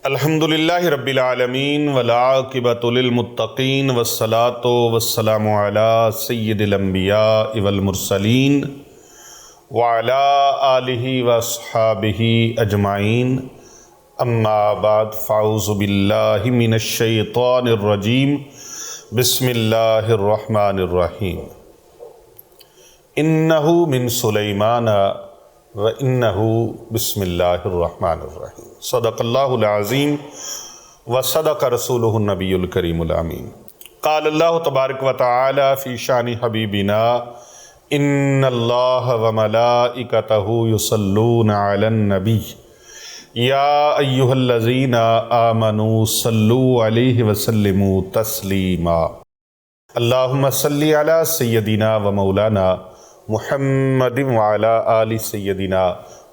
الحمدللہ رب العالمین والعاقبۃ للمتقین والصلاۃ والسلام علی سید الانبیاء والمرسلین وعلی آلہ واصحابہ اجمعین اما بعد فاعوذ باللہ من الشیطان الرجیم بسم اللہ الرحمن الرحیم انہ من سلیمان وَإِنَّهُ بسم اللہ الرحمن الرحیم صدق اللہ العظیم وصدق رسولہ النبی الکریم الامین قال اللہ تبارک وتعالی فی شان حبیبنا ان اللہ وملائکتہ یصلون علی النبی یا ایہا الذین آمنوا صلوا علیہ وسلموا تسلیما اللہم صلی علی سیدنا و مولانا محمد وعلی آل سیدنا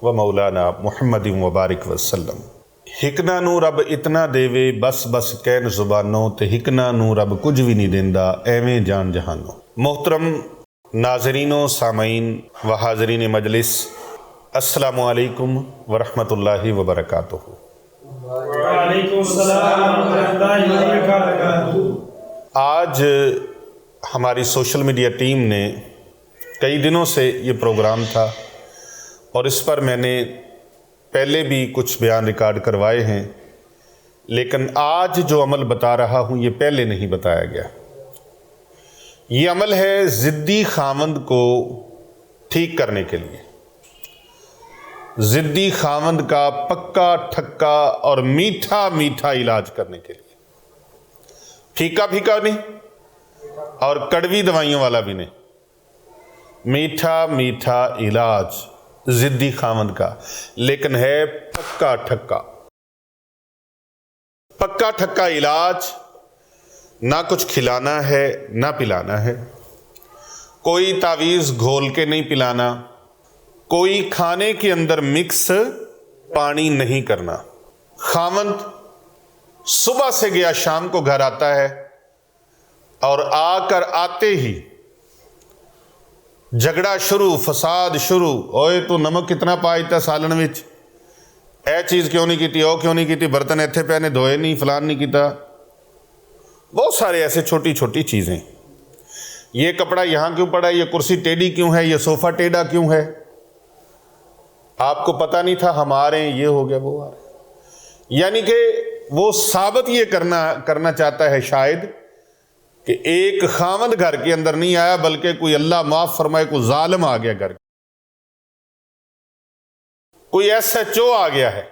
و مولانا محمد وبارک وسلم ہکنا نو رب اتنا دیوے بس بس کہن زبانوں تے ہکنا نو رب کچھ بھی نہیں دیندہ ایویں جان جہانوں۔ محترم ناظرین و سامعین و حاضرین مجلس، السلام علیکم ورحمۃ اللہ وبرکاتہ۔ وعلیکم السلام ورحمۃ اللہ وبرکاتہ۔ آج ہماری سوشل میڈیا ٹیم نے کئی دنوں سے یہ پروگرام تھا اور اس پر میں نے پہلے بھی کچھ بیان ریکارڈ کروائے ہیں، لیکن آج جو عمل بتا رہا ہوں یہ پہلے نہیں بتایا گیا۔ یہ عمل ہے ضدی خاوند کو ٹھیک کرنے کے لیے، ضدی خاوند کا پکا ٹھکا اور میٹھا میٹھا علاج کرنے کے لیے، پھیکا پھیکا نہیں اور کڑوی دوائیوں والا بھی نہیں، میٹھا میٹھا علاج ضدی خاوند کا، لیکن ہے پکا ٹھکا۔ پکا ٹھکا علاج، نہ کچھ کھلانا ہے نہ پلانا ہے، کوئی تعویذ گھول کے نہیں پلانا، کوئی کھانے کے اندر مکس پانی نہیں کرنا۔ خاوند صبح سے گیا شام کو گھر آتا ہے اور آ کر آتے ہی جھگڑا شروع، فساد شروع، اوئے تو نمک کتنا پائی تا سالن وچ، اے چیز کیوں نہیں کیتی، او کیوں نہیں کیتی، برتن ایتھے پہ نے دھوئے نہیں، فلان نہیں کیتا، بہت سارے ایسے چھوٹی چھوٹی چیزیں۔ یہ کپڑا یہاں کیوں پڑا ہے، یہ کرسی ٹیڑھی کیوں ہے، یہ صوفہ ٹیڑھا کیوں ہے، آپ کو پتہ نہیں تھا، ہم آ رہے ہیں، یہ ہو گیا وہ آ رہے ہیں۔ یعنی کہ وہ ثابت یہ کرنا چاہتا ہے شاید کہ ایک خاوند گھر کے اندر نہیں آیا، بلکہ کوئی اللہ معاف فرمائے کوئی ظالم آ گیا گھر، کوئی ایس ایچ او آ گیا ہے،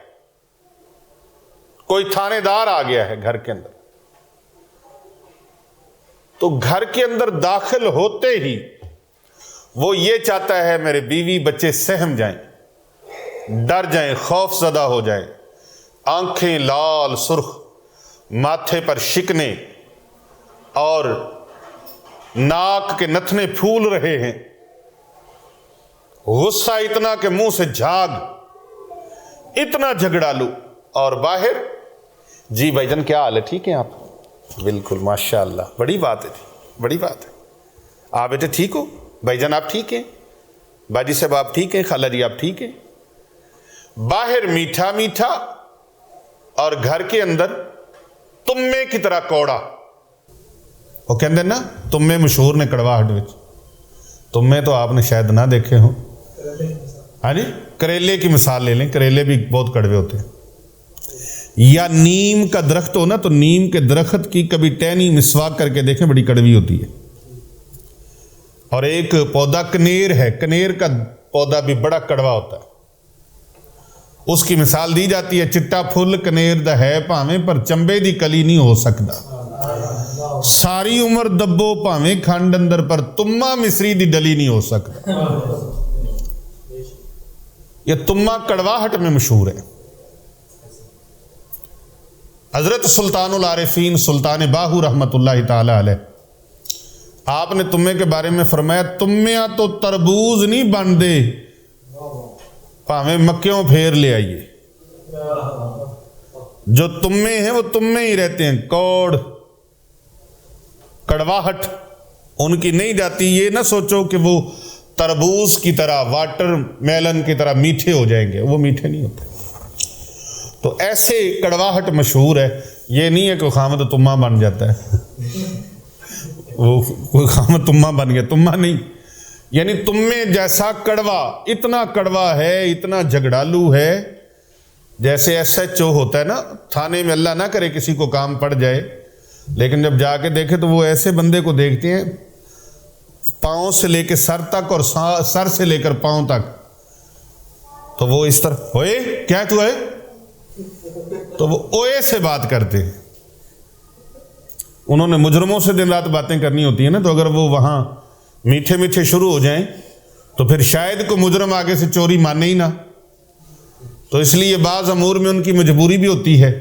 کوئی تھانے دار آ گیا ہے گھر کے اندر۔ تو گھر کے اندر داخل ہوتے ہی وہ یہ چاہتا ہے میرے بیوی بچے سہم جائیں، ڈر جائیں، خوف زدہ ہو جائیں، آنکھیں لال سرخ، ماتھے پر شکنے اور ناک کے نتنے پھول رہے ہیں، غصہ اتنا کہ منہ سے جھاگ، اتنا جھگڑالو، اور باہر جی بھائی جان کیا حال ہے، ٹھیک ہیں آپ؟ بالکل ماشاءاللہ، بڑی بات ہے، بڑی بات ہے، آپ بیٹے ٹھیک ہو، بھائی جان آپ ٹھیک ہیں، باجی صاحب آپ ٹھیک ہیں، خالہ جی آپ ٹھیک ہیں۔ باہر میٹھا میٹھا اور گھر کے اندر تمے کی طرح کوڑا۔ وہ کہندے نا تمے مشہور نے کڑواہٹ وچ، تمے تو آپ نے شاید نہ دیکھے ہوں، ہاں جی، کریلے کی مثال لے لیں، کریلے بھی بہت کڑوے ہوتے ہیں۔ یا نیم کا درخت ہو نا، تو نیم کے درخت کی کبھی ٹہنی مسواک کر کے دیکھیں، بڑی کڑوی ہوتی ہے۔ اور ایک پودا کنیر ہے، کنیر کا پودا بھی بڑا کڑوا ہوتا ہے، اس کی مثال دی جاتی ہے، چٹا پھل کنیر دا ہے پاویں پر چمبے دی کلی نہیں ہو سکتا، ساری عمر دبو پاویں کھنڈ اندر پر تما مصری دی ڈلی نہیں ہو سکتا۔ یہ تما کڑواہٹ میں مشہور ہے۔ حضرت سلطان العارفین سلطان باہو رحمت اللہ تعالی علیہ، آپ نے تمے کے بارے میں فرمایا، تمیاں تو تربوز نہیں بن دے پاویں مکیوں پھیر لے آئیے، جو تمے ہیں وہ تمے ہی رہتے ہیں، کوڑ کڑواہٹ ان کی نہیں جاتی۔ یہ نہ سوچو کہ وہ تربوز کی طرح، واٹر میلن کی طرح میٹھے ہو جائیں گے، وہ میٹھے نہیں ہوتے۔ تو ایسے کڑواہٹ مشہور ہے، یہ نہیں ہے کہ خامد تمہ بن جاتا ہے، وہ کوئی خامد تمہ بن گیا، تمہ نہیں، یعنی تم میں جیسا کڑوا، اتنا کڑوا ہے، اتنا جھگڑالو ہے، جیسے ایس ایچ او ہوتا ہے نا تھانے میں، اللہ نہ کرے کسی کو کام پڑ جائے، لیکن جب جا کے دیکھے تو وہ ایسے بندے کو دیکھتے ہیں پاؤں سے لے کے سر تک اور سر سے لے کر پاؤں تک، تو وہ اس طرح ہوئے کیا تو ہے، تو وہ اوئے سے بات کرتے ہیں۔ انہوں نے مجرموں سے دن رات باتیں کرنی ہوتی ہیں نا، تو اگر وہ وہاں میٹھے میٹھے شروع ہو جائیں تو پھر شاید کو مجرم آگے سے چوری مانے ہی نہ، تو اس لیے بعض امور میں ان کی مجبوری بھی ہوتی ہے،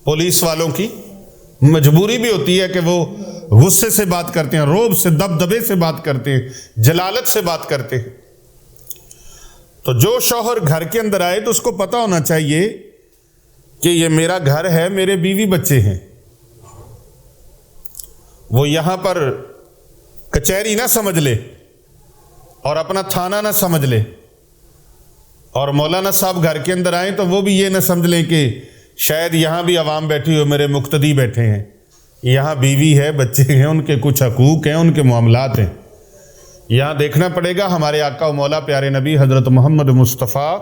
پولیس والوں کی مجبوری بھی ہوتی ہے کہ وہ غصے سے بات کرتے ہیں، روب سے، دبدبے سے بات کرتے ہیں، جلالت سے بات کرتے ہیں۔ تو جو شوہر گھر کے اندر آئے تو اس کو پتہ ہونا چاہیے کہ یہ میرا گھر ہے، میرے بیوی بچے ہیں، وہ یہاں پر کچہری نہ سمجھ لے اور اپنا تھانہ نہ سمجھ لے، اور مولانا صاحب گھر کے اندر آئیں تو وہ بھی یہ نہ سمجھ لیں کہ شاید یہاں بھی عوام بیٹھی ہو، میرے مقتدی بیٹھے ہیں، یہاں بیوی ہے، بچے ہیں، ان کے کچھ حقوق ہیں، ان کے معاملات ہیں۔ یہاں دیکھنا پڑے گا ہمارے آقا و مولا پیارے نبی حضرت محمد مصطفیٰ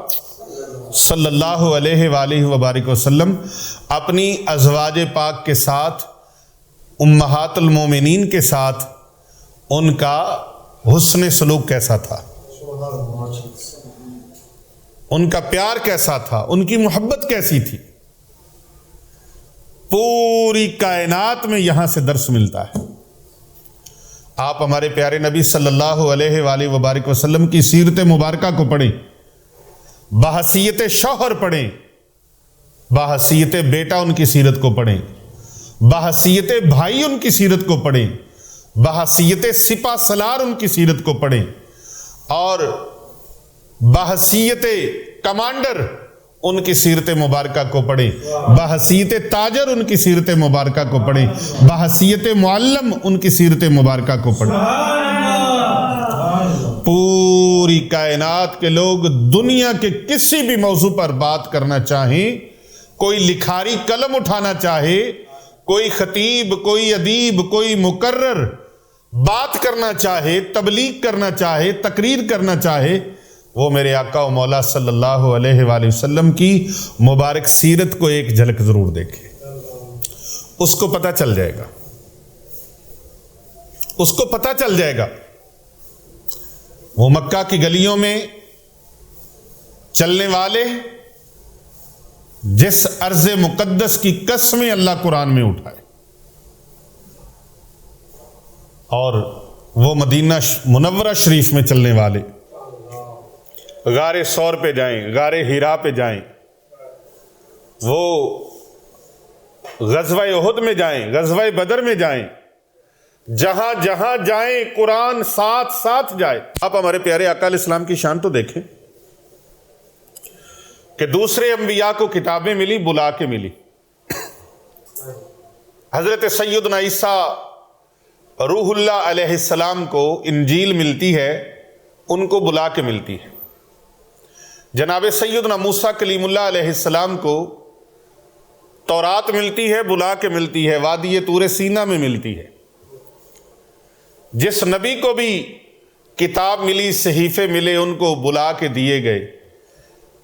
صلی اللہ علیہ وآلہ وبارک وسلم اپنی ازواج پاک کے ساتھ، امہات المومنین کے ساتھ ان کا حسن سلوک کیسا تھا، ان کا پیار کیسا تھا، ان کی محبت کیسی تھی، پوری کائنات میں یہاں سے درس ملتا ہے۔ آپ ہمارے پیارے نبی صلی اللہ علیہ وآلہ وبارک وسلم کی سیرت مبارکہ کو پڑھیں، بحیثیت شوہر پڑھیں، بحیثیت بیٹا ان کی سیرت کو پڑھیں، بحیثیت بھائی ان کی سیرت کو پڑھیں، بحیثیت سپہ سالار ان کی سیرت کو پڑھیں، اور بحیثیت کمانڈر ان کی سیرت مبارکہ کو پڑھیں، بحیثیت تاجر ان کی سیرت مبارکہ کو پڑھیں، بحیثیت معلم ان کی سیرت مبارکہ کو پڑھیں۔ پوری کائنات کے لوگ دنیا کے کسی بھی موضوع پر بات کرنا چاہیں، کوئی لکھاری قلم اٹھانا چاہے، کوئی خطیب، کوئی ادیب، کوئی مقرر بات کرنا چاہے، تبلیغ کرنا چاہے، تقریر کرنا چاہے، وہ میرے آقا و مولا صلی اللہ علیہ وآلہ وسلم کی مبارک سیرت کو ایک جھلک ضرور دیکھے، اس کو پتہ چل جائے گا، اس کو پتہ چل جائے گا۔ وہ مکہ کی گلیوں میں چلنے والے جس ارض مقدس کی قسمیں اللہ قرآن میں اٹھائے، اور وہ مدینہ منورہ شریف میں چلنے والے غار ثور پہ جائیں، غار ہیرا پہ جائیں، وہ غزوہ احد میں جائیں، غزوہ بدر میں جائیں، جہاں جہاں جائیں قرآن ساتھ ساتھ جائے۔ آپ ہمارے پیارے آقا علیہ السلام کی شان تو دیکھیں کہ دوسرے انبیاء کو کتابیں ملی، بلا کے ملی۔ حضرت سیدنا عیسیٰ روح اللہ علیہ السلام کو انجیل ملتی ہے، ان کو بلا کے ملتی ہے۔ جناب سیدنا موسیٰ کلیم اللہ علیہ السلام کو تورات ملتی ہے، بلا کے ملتی ہے، وادی طور سینا میں ملتی ہے۔ جس نبی کو بھی کتاب ملی، صحیفے ملے، ان کو بلا کے دیے گئے۔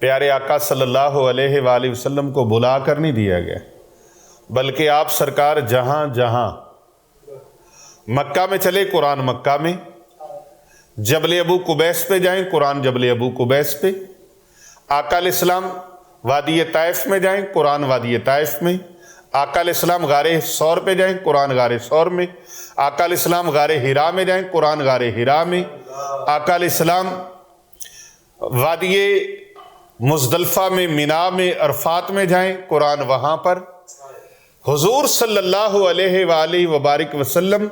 پیارے آقا صلی اللہ علیہ وآلہ وسلم کو بلا کر نہیں دیا گیا، بلکہ آپ سرکار جہاں جہاں مکہ میں چلے قرآن مکہ میں، جبل ابو قبیس پہ جائیں قرآن جبل ابو قبیس پہ، آقا علیہ السلام وادی طائف میں جائیں قرآن وادی طائف میں، آقا علیہ السلام غار ثور پہ جائیں قرآن غار ثور میں، آقا علیہ السلام غار ہیرا میں جائیں قرآن غار ہیرا میں، آقا علیہ السلام وادی مزدلفہ میں، مینا میں، عرفات میں جائیں قرآن وہاں پر۔ حضور صلی اللہ علیہ وآلہ وبارک وسلم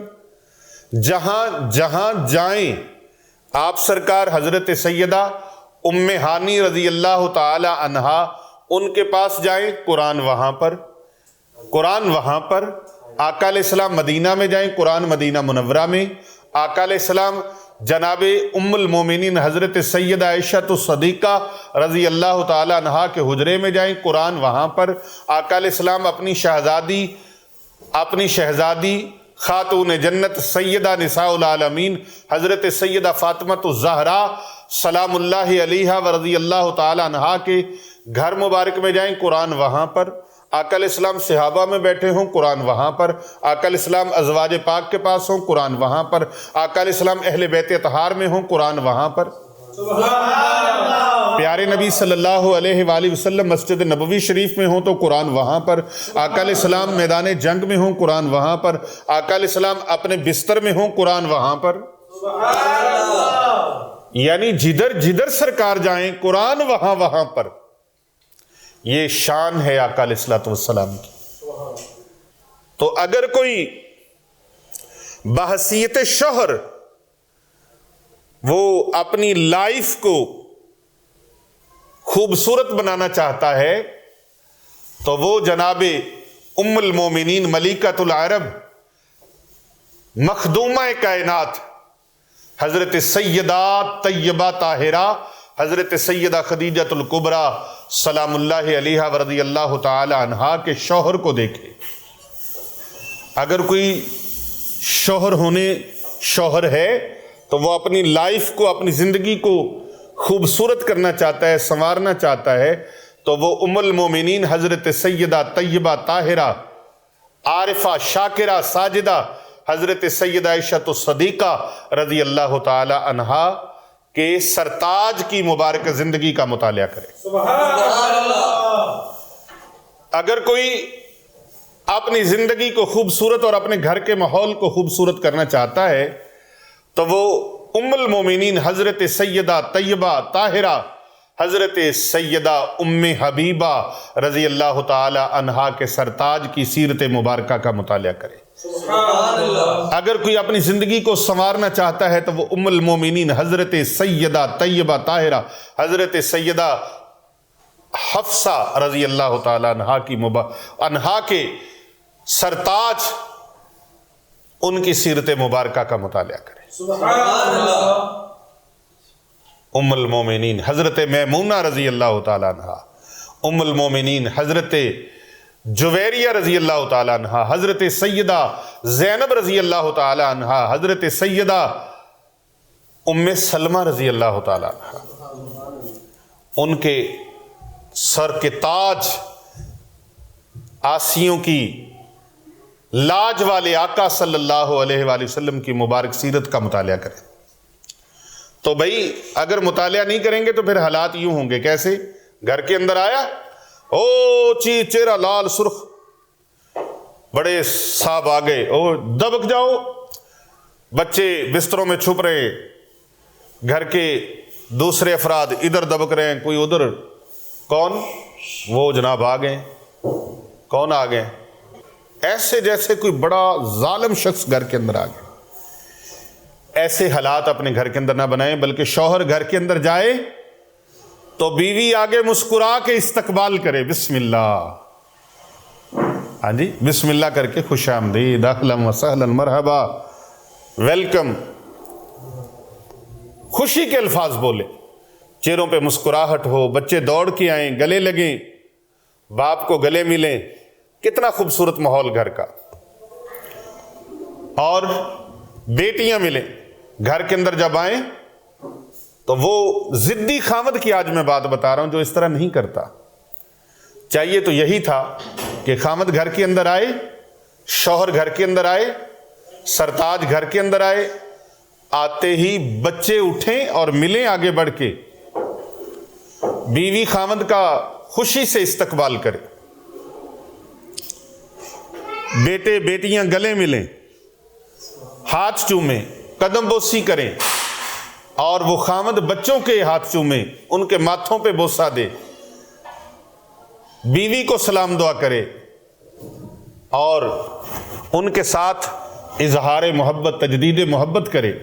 جہاں جہاں جائیں، آپ سرکار حضرت سیدہ ام ہانی رضی اللہ تعالی عنہا ان کے پاس جائیں قرآن وہاں پر، قرآن وہاں پر۔ آقا علیہ السلام مدینہ میں جائیں قرآن مدینہ منورہ میں، آقا علیہ السلام جناب ام المومنین حضرت سیدہ عائشہ صدیقہ رضی اللہ تعالی عنہا کے حجرے میں جائیں، قرآن وہاں پر، آقا علیہ السلام اپنی شہزادی خاتون جنت سیدہ نساء العالمین حضرت سیدہ فاطمہ الزہرا سلام اللہ علیہا و رضی اللہ تعالی عنہا کے گھر مبارک میں جائیں، قرآن وہاں پر، آقا علیہ السلام صحابہ میں بیٹھے ہوں، قرآن وہاں پر، آقا علیہ السلام ازواج پاک کے پاس ہوں، قرآن وہاں پر، آقا علیہ السلام اہل بیت اطہار میں ہوں، قرآن وہاں پر، پیارے نبی صلی اللہ علیہ وآلہ وسلم مسجد نبوی شریف میں ہوں تو قرآن وہاں پر، آقا علیہ السلام میدان جنگ میں ہوں، قرآن وہاں پر، آقا علیہ السلام اپنے بستر میں ہوں، قرآن وہاں پر، یعنی جدھر جدھر سرکار جائیں قرآن وہاں وہاں پر۔ یہ شان ہے آقا علیہ السلام کی۔ تو اگر کوئی بحیثیت شوہر وہ اپنی لائف کو خوبصورت بنانا چاہتا ہے تو وہ جناب ام المومنین ملکۃ العرب مخدومہ کائنات حضرت سیدہ طیبہ طاہرہ حضرت سیدہ خدیجہ الکبریٰ سلام اللہ علیہا و رضی اللہ تعالی عنہا کے شوہر کو دیکھے۔ اگر کوئی شوہر ہے تو وہ اپنی لائف کو، اپنی زندگی کو خوبصورت کرنا چاہتا ہے، سنوارنا چاہتا ہے، تو وہ ام المومنین حضرت سیدہ طیبہ طاہرہ عارفہ شاکرہ ساجدہ حضرت سیدہ عائشہ صدیقہ رضی اللہ تعالی عنہا کے سرتاج کی مبارک زندگی کا مطالعہ کرے۔ سبحان اللہ۔ اگر کوئی اپنی زندگی کو خوبصورت اور اپنے گھر کے ماحول کو خوبصورت کرنا چاہتا ہے تو وہ ام المومنین حضرت سیدہ طیبہ طاہرہ حضرت سیدہ ام حبیبہ رضی اللہ تعالی عنہا کے سرتاج کی سیرت مبارکہ کا مطالعہ کرے۔ سبحان اللہ۔ اگر کوئی اپنی زندگی کو سنوارنا چاہتا ہے تو وہ ام المومنین حضرت سیدہ طیبہ طاہرہ حضرت سیدہ حفصہ رضی اللہ تعالی عنہا کے سرتاج ان کی سیرت مبارکہ کا مطالعہ کرے۔ سبحان اللہ۔ ام المومنین حضرت میمونہ رضی اللہ تعالی عنہا، ام المومنین حضرت جویریہ رضی اللہ تعالی عنہا، حضرت سیدہ زینب رضی اللہ تعالی عنہا، حضرت سیدہ ام سلمہ رضی اللہ تعالی عنہا، ان کے سر کے تاج آسیوں کی لاج والے آقا صلی اللہ علیہ وآلہ وسلم کی مبارک سیرت کا مطالعہ کریں۔ تو بھئی اگر مطالعہ نہیں کریں گے تو پھر حالات یوں ہوں گے، کیسے؟ گھر کے اندر آیا، چہرہ لال سرخ، بڑے صاحب آ گئے، دبک جاؤ، بچے بستروں میں چھپ رہے، گھر کے دوسرے افراد ادھر دبک رہے ہیں، کوئی ادھر، کون؟ وہ جناب آ گئے۔ کون آ گئے؟ ایسے جیسے کوئی بڑا ظالم شخص گھر کے اندر آ گیا۔ ایسے حالات اپنے گھر کے اندر نہ بنائیں، بلکہ شوہر گھر کے اندر جائے تو بیوی آگے مسکرا کے استقبال کرے، بسم اللہ، ہاں جی، بسم اللہ کر کے خوش آمدید، اہلا و سہلا، مرحبا، ویلکم، خوشی کے الفاظ بولے، چہروں پہ مسکراہٹ ہو، بچے دوڑ کے آئیں، گلے لگیں، باپ کو گلے ملیں، کتنا خوبصورت ماحول گھر کا۔ اور بیٹیاں ملیں گھر کے اندر جب آئیں تو وہ ضدی خامد کی آج میں بات بتا رہا ہوں جو اس طرح نہیں کرتا۔ چاہیے تو یہی تھا کہ خامد گھر کے اندر آئے، شوہر گھر کے اندر آئے، سرتاج گھر کے اندر آئے، آتے ہی بچے اٹھیں اور ملیں آگے بڑھ کے، بیوی خامد کا خوشی سے استقبال کرے، بیٹے بیٹیاں گلے ملیں، ہاتھ چومیں، قدم بوسی کریں، اور وہ خامد بچوں کے ہاتھ چومیں، ان کے ماتھوں پہ بوسہ دے، بیوی کو سلام دعا کرے اور ان کے ساتھ اظہار محبت، تجدید محبت کرے۔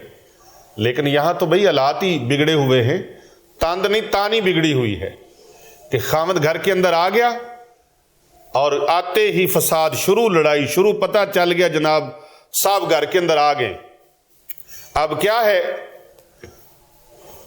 لیکن یہاں تو بھئی حالات ہی بگڑے ہوئے ہیں، تاندنی تانی بگڑی ہوئی ہے کہ خامد گھر کے اندر آ گیا اور آتے ہی فساد شروع، لڑائی شروع، پتہ چل گیا جناب صاحب گھر کے اندر آ گئے۔ اب کیا ہے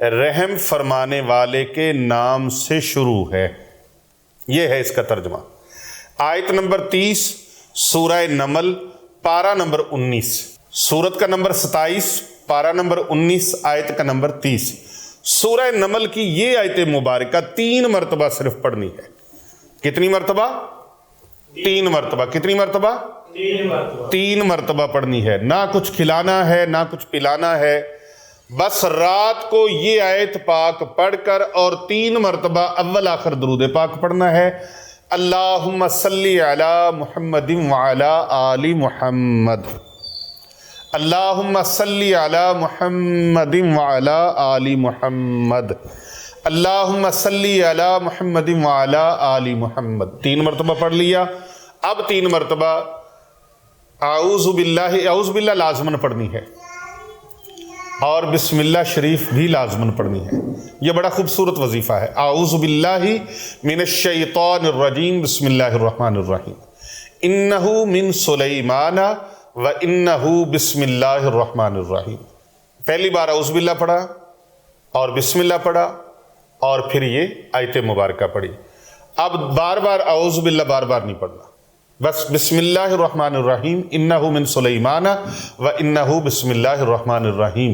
رحم فرمانے والے کے نام سے شروع ہے۔ یہ ہے اس کا ترجمہ۔ آیت نمبر 30 سورہ نمل پارہ نمبر 19، سورت کا نمبر 27 پارہ نمبر 19 آیت کا نمبر 30۔ سورہ نمل کی یہ آیت مبارکہ 3 مرتبہ صرف پڑھنی ہے۔ کتنی مرتبہ؟ 3 مرتبہ۔ کتنی مرتبہ؟ 3 مرتبہ پڑھنی ہے۔ نہ کچھ کھلانا ہے نہ کچھ پلانا ہے، بس رات کو یہ آیت پاک پڑھ کر اور 3 مرتبہ اول آخر درود پاک پڑھنا ہے۔ اللہم صلی علی محمد وعلی آل محمد، اللہم صلی علی محمد وعلی آل محمد، اللہم صلی علی محمد وعلی آل محمد۔ 3 مرتبہ پڑھ لیا۔ اب 3 مرتبہ اعوذ باللہ لازماً پڑھنی ہے، اور بسم اللہ شریف بھی لازماً پڑھنی ہے۔ یہ بڑا خوبصورت وظیفہ ہے۔ اعوذ باللہ من الشیطان الرجیم، بسم اللہ الرحمن الرحیم، انہ من سلیمان و انہ بسم اللہ الرحمن الرحیم۔ پہلی بار اعوذ باللہ پڑھا اور بسم اللہ پڑھا اور پھر یہ آیت مبارکہ پڑھی۔ اب بار بار اعوذ باللہ بار بار نہیں پڑھنا، بس بسم اللہ الرحمن الرحیم، انہ من سلیمان و انہ بسم اللہ الرحمن الرحیم،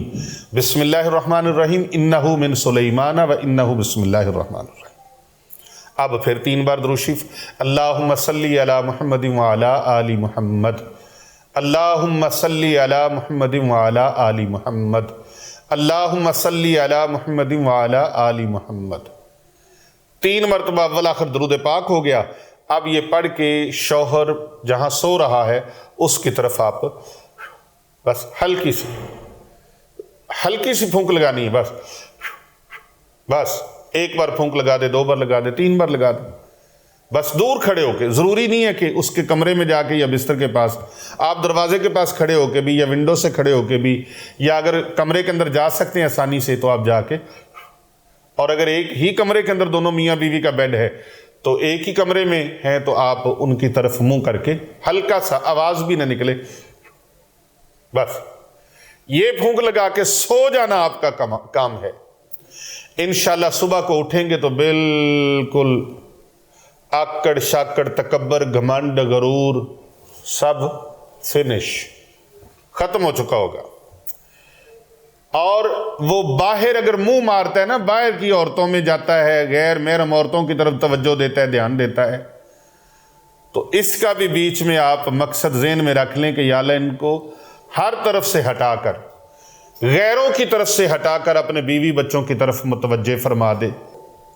بسم اللہ الرحمن الرحیم، انہ من سلیمان و انہ بسم اللہ الرحمن الرحیم۔ اب پھر 3 بار درود شریف، اللہم صلی علی محمد وعلی آل محمد، اللہم صلی علی محمد وعلی آل محمد، اللہم صلی علی محمد وعلی آل محمد۔ 3 مرتبہ اول آخر درود پاک ہو گیا۔ اب یہ پڑھ کے شوہر جہاں سو رہا ہے اس کی طرف آپ بس ہلکی سی پھونک لگانی ہے، بس 1 بار پھونک لگا دے، 2 بار لگا دے، 3 بار لگا دے، بس دور کھڑے ہو کے۔ ضروری نہیں ہے کہ اس کے کمرے میں جا کے یا بستر کے پاس، آپ دروازے کے پاس کھڑے ہو کے بھی یا ونڈو سے کھڑے ہو کے بھی، یا اگر کمرے کے اندر جا سکتے ہیں آسانی سے تو آپ جا کے، اور اگر ایک ہی کمرے کے اندر دونوں میاں بیوی کا بیڈ ہے تو ایک ہی کمرے میں ہیں تو آپ ان کی طرف منہ کر کے ہلکا سا، آواز بھی نہ نکلے، بس یہ پھونک لگا کے سو جانا آپ کا کام ہے۔ انشاءاللہ صبح کو اٹھیں گے تو بالکل آکڑ شاکڑ تکبر گھمنڈ غرور سب فنش، ختم ہو چکا ہوگا۔ اور وہ باہر اگر منہ مارتا ہے نا، باہر کی عورتوں میں جاتا ہے، غیر محرم عورتوں کی طرف توجہ دیتا ہے، دھیان دیتا ہے، تو اس کا بھی بیچ میں آپ مقصد ذہن میں رکھ لیں کہ یا اللہ ان کو ہر طرف سے ہٹا کر، غیروں کی طرف سے ہٹا کر اپنے بیوی بچوں کی طرف متوجہ فرما دے،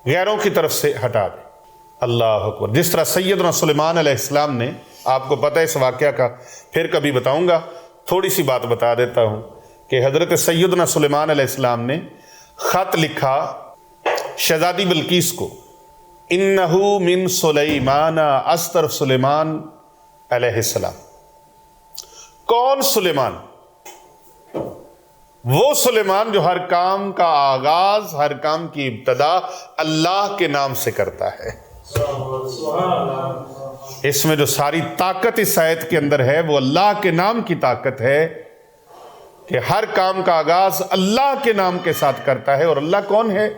غیروں کی طرف سے ہٹا دے۔ اللہ اکبر۔ جس طرح سیدنا سلیمان علیہ السلام نے، آپ کو پتہ ہے اس واقعہ کا، پھر کبھی بتاؤں گا، تھوڑی سی بات بتا دیتا ہوں کہ حضرت سیدنا سلیمان علیہ السلام نے خط لکھا شہزادی بلقیس کو، انہ من سلیمان، از طرف سلیمان علیہ السلام۔ کون سلیمان؟ وہ سلیمان جو ہر کام کا آغاز، ہر کام کی ابتدا اللہ کے نام سے کرتا ہے۔ اس میں جو ساری طاقت اس آیت کے اندر ہے وہ اللہ کے نام کی طاقت ہے کہ ہر کام کا آغاز اللہ کے نام کے ساتھ کرتا ہے۔ اور اللہ کون ہے؟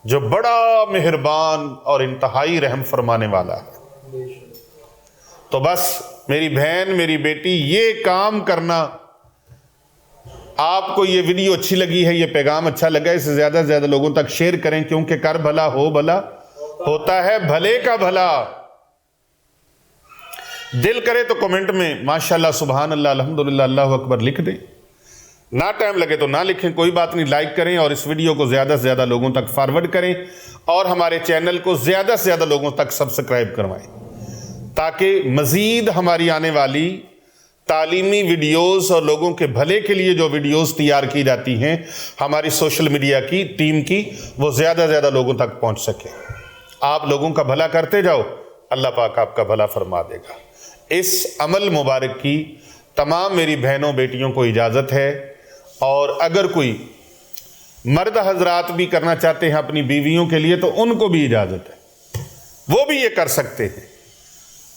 جو بڑا مہربان اور انتہائی رحم فرمانے والا ہے۔ تو بس میری بہن، میری بیٹی، یہ کام کرنا۔ آپ کو یہ ویڈیو اچھی لگی ہے، یہ پیغام اچھا لگا، اسے زیادہ سے زیادہ لوگوں تک شیئر کریں، کیونکہ کر بھلا ہو بھلا ہوتا ہے، بھلے کا بھلا۔ دل کرے تو کمنٹ میں ماشاءاللہ، سبحان اللہ، الحمدللہ، اللہ اکبر لکھ دیں۔ نہ ٹائم لگے تو نہ لکھیں، کوئی بات نہیں، لائک کریں اور اس ویڈیو کو زیادہ سے زیادہ لوگوں تک فارورڈ کریں، اور ہمارے چینل کو زیادہ سے زیادہ لوگوں تک سبسکرائب کروائیں، تاکہ مزید ہماری آنے والی تعلیمی ویڈیوز اور لوگوں کے بھلے کے لیے جو ویڈیوز تیار کی جاتی ہیں ہماری سوشل میڈیا کی ٹیم کی، وہ زیادہ سے زیادہ لوگوں تک پہنچ سکے۔ آپ لوگوں کا بھلا کرتے جاؤ، اللہ پاک آپ کا بھلا فرما دے گا۔ اس عمل مبارک کی تمام میری بہنوں بیٹیوں کو اجازت ہے، اور اگر کوئی مرد حضرات بھی کرنا چاہتے ہیں اپنی بیویوں کے لیے تو ان کو بھی اجازت ہے، وہ بھی یہ کر سکتے ہیں،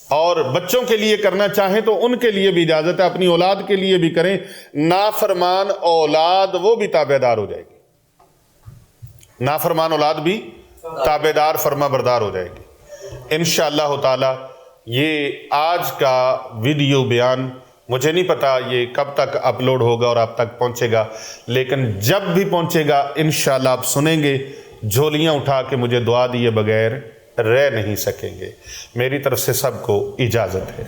اور بچوں کے لیے کرنا چاہیں تو ان کے لیے بھی اجازت ہے، اپنی اولاد کے لیے بھی کریں، نافرمان اولاد وہ بھی تابع دار ہو جائے گی۔ نافرمان اولاد بھی تابعدار فرما بردار ہو جائے گی انشاءاللہ تعالی۔ یہ آج کا ویڈیو بیان مجھے نہیں پتا یہ کب تک اپلوڈ ہوگا اور آپ تک پہنچے گا، لیکن جب بھی پہنچے گا انشاءاللہ آپ سنیں گے، جھولیاں اٹھا کے مجھے دعا دیے بغیر رہ نہیں سکیں گے۔ میری طرف سے سب کو اجازت ہے۔